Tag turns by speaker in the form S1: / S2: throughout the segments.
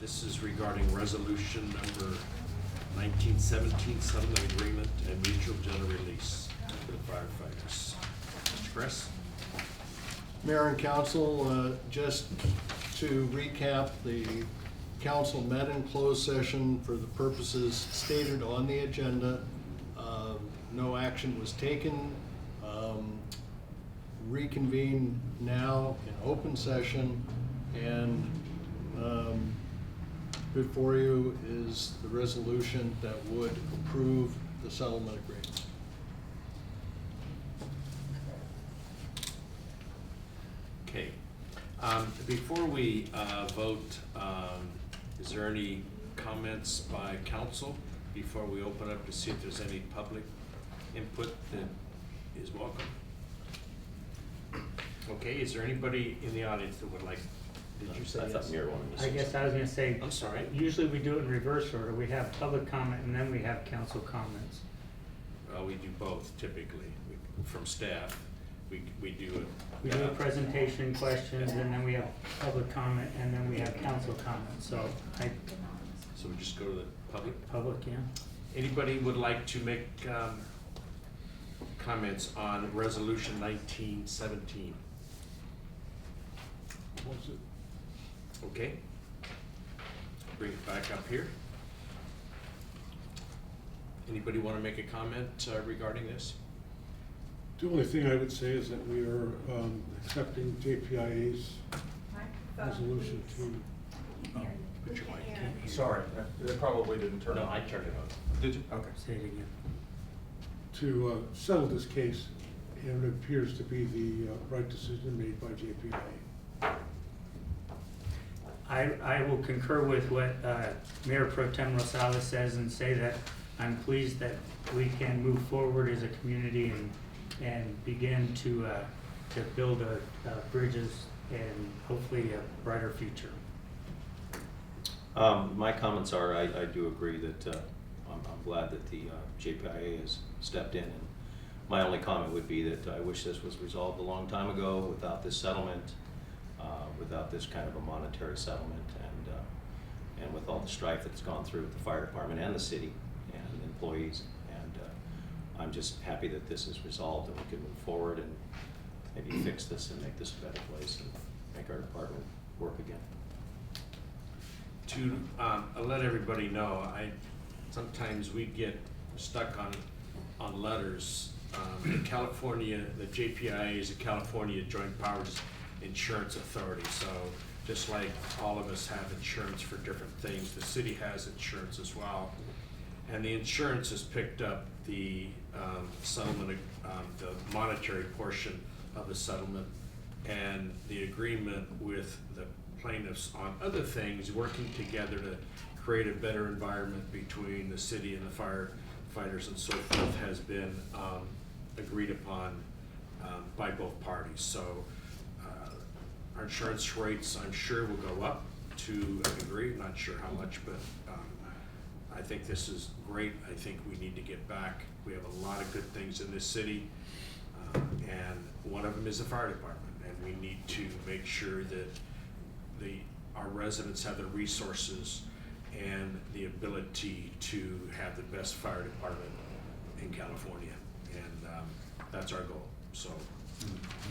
S1: This is regarding resolution number 1917, settlement agreement and mutual general release for the firefighters. Mr. Kress?
S2: Mayor and council, just to recap, the council met in closed session for the purposes stated on the agenda. No action was taken. Reconvene now in open session, and before you is the resolution that would approve the settlement agreement.
S1: Okay. Before we vote, is there any comments by council before we open up to see if there's any public input that is welcome? Okay, is there anybody in the audience that would like, did you say
S3: I thought
S1: yes?
S3: Mayor wanted to
S4: I
S3: say
S4: guess I
S3: something.
S4: was gonna say.
S1: I'm sorry?
S4: Usually we do it in reverse order. We have public comment and then we have council comments.
S1: Well, we do both typically. From staff, we do it.
S4: We do a presentation, questions, and then we have public comment, and then we have council comment. So
S1: So we just go to the public.
S4: public, yeah.
S1: Anybody would like to make comments on resolution 1917? Okay. Bring it back up here. Anybody want to make a comment regarding this?
S5: The only thing I would say is that we are accepting JPIA's resolution to,
S1: Put your mic.
S6: Sorry, it probably didn't turn
S1: No,
S6: on.
S1: I turned it on.
S6: Did you? Okay.
S4: Say it again.
S5: to settle this case, and it appears to be the right decision made by JPIA.
S4: I will concur with what Mayor Pro Tem Rosales says and say that I'm pleased that we can move forward as a community and begin to build bridges and hopefully a brighter future.
S3: My comments are, I do agree that I'm glad that the JPIA has stepped in. And my only comment would be that I wish this was resolved a long time ago without this settlement, without this kind of a monetary settlement, and with all the strife that's gone through with the fire department and the city and employees. And I'm just happy that this is resolved and we can move forward and maybe fix this and make this a better place and make our department work again.
S1: To let everybody know, sometimes we get stuck on letters. In California, the JPIA is a California Joint Powers Insurance Authority. So just like all of us have insurance for different things, the city has insurance as well. And the insurance has picked up the settlement, the monetary portion of the settlement, and the agreement with the plaintiffs on other things, working together to create a better environment between the city and the firefighters and so forth has been agreed upon by both parties. So our insurance rates, I'm sure, will go up to a degree, not sure how much, but I think this is great. I think we need to get back. We have a lot of good things in this city, and one of them is the fire department, and we need to make sure that our residents have the resources and the ability to have the best fire department in California, and that's our goal. So,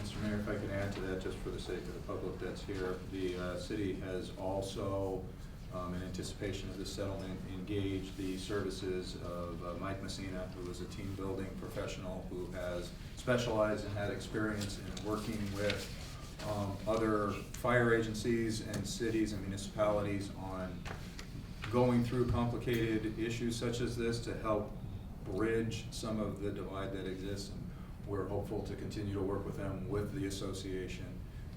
S6: Mr. Mayor, if I can add to that, just for the sake of the public that's here, the city has also, in anticipation of this settlement, engaged the services of Mike Messina, who is a team building professional who has specialized and had experience in working with other fire agencies and cities and municipalities on going through complicated issues such as this to help bridge some of the divide that exists. And we're hopeful to continue to work with them, with the association,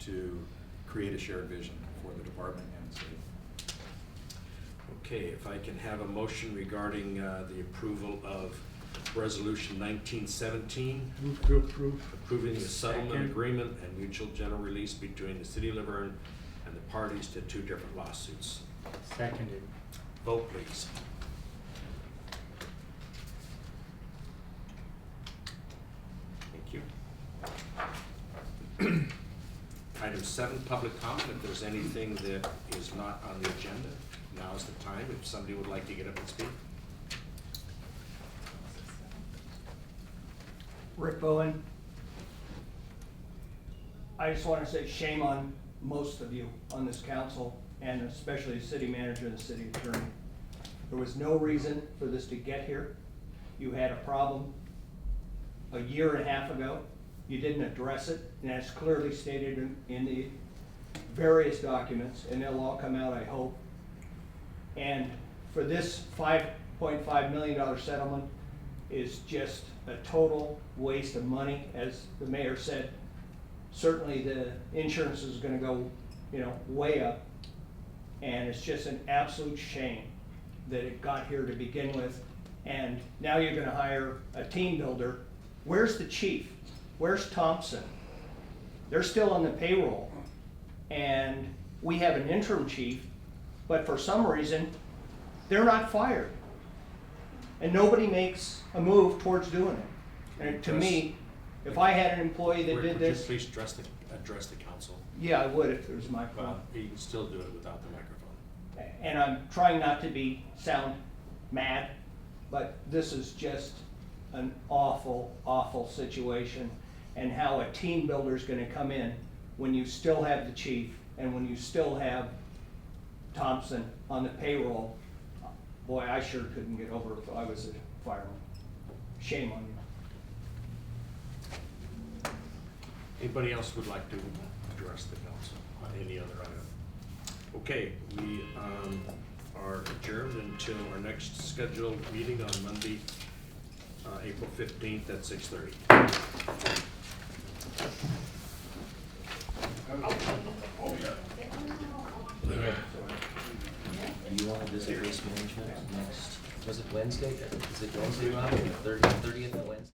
S6: to create a shared vision for the department and the city.
S1: okay, if I can have a motion regarding the approval of Resolution 1917,
S5: Move to approve.
S1: approving the settlement
S4: Second.
S1: agreement and mutual general release between the city of Laverne and the parties to two different lawsuits.
S4: Seconded.
S1: Vote, please. Thank you. Item 7, public comment. If there's anything that is not on the agenda, now's the time if somebody would like to get up and speak.
S7: Rick Bowen. I just want to say shame on most of you on this council, and especially the city manager and the city attorney. There was no reason for this to get here. You had a problem a year and a half ago. You didn't address it, and that's clearly stated in the various documents, and they'll all come out, I hope. And for this $5.5 million settlement is just a total waste of money. As the mayor said, certainly the insurance is gonna go, way up. And it's just an absolute shame that it got here to begin with. And now you're gonna hire a team builder. Where's the chief? Where's Thompson? They're still on the payroll. And we have an interim chief, but for some reason, they're not fired. And nobody makes a move towards doing it. And to me, if I had an employee that did this.
S1: Would you please address the council?
S7: Yeah, I would if there was my phone.
S1: Well, you can still do it without the microphone.
S7: And I'm trying not to sound mad, but this is just an awful, awful situation. And how a team builder is gonna come in when you still have the chief and when you still have Thompson on the payroll. Boy, I sure couldn't get over it if I was a fireman. Shame on you.
S1: Anybody else would like to address the council on any other item? Okay, we are adjourned until our next scheduled meeting on Monday, April 15th at 6:30.
S3: Do you want to visit waste management next, was it Wednesday? Is it Wednesday, Rob? 30th Wednesday?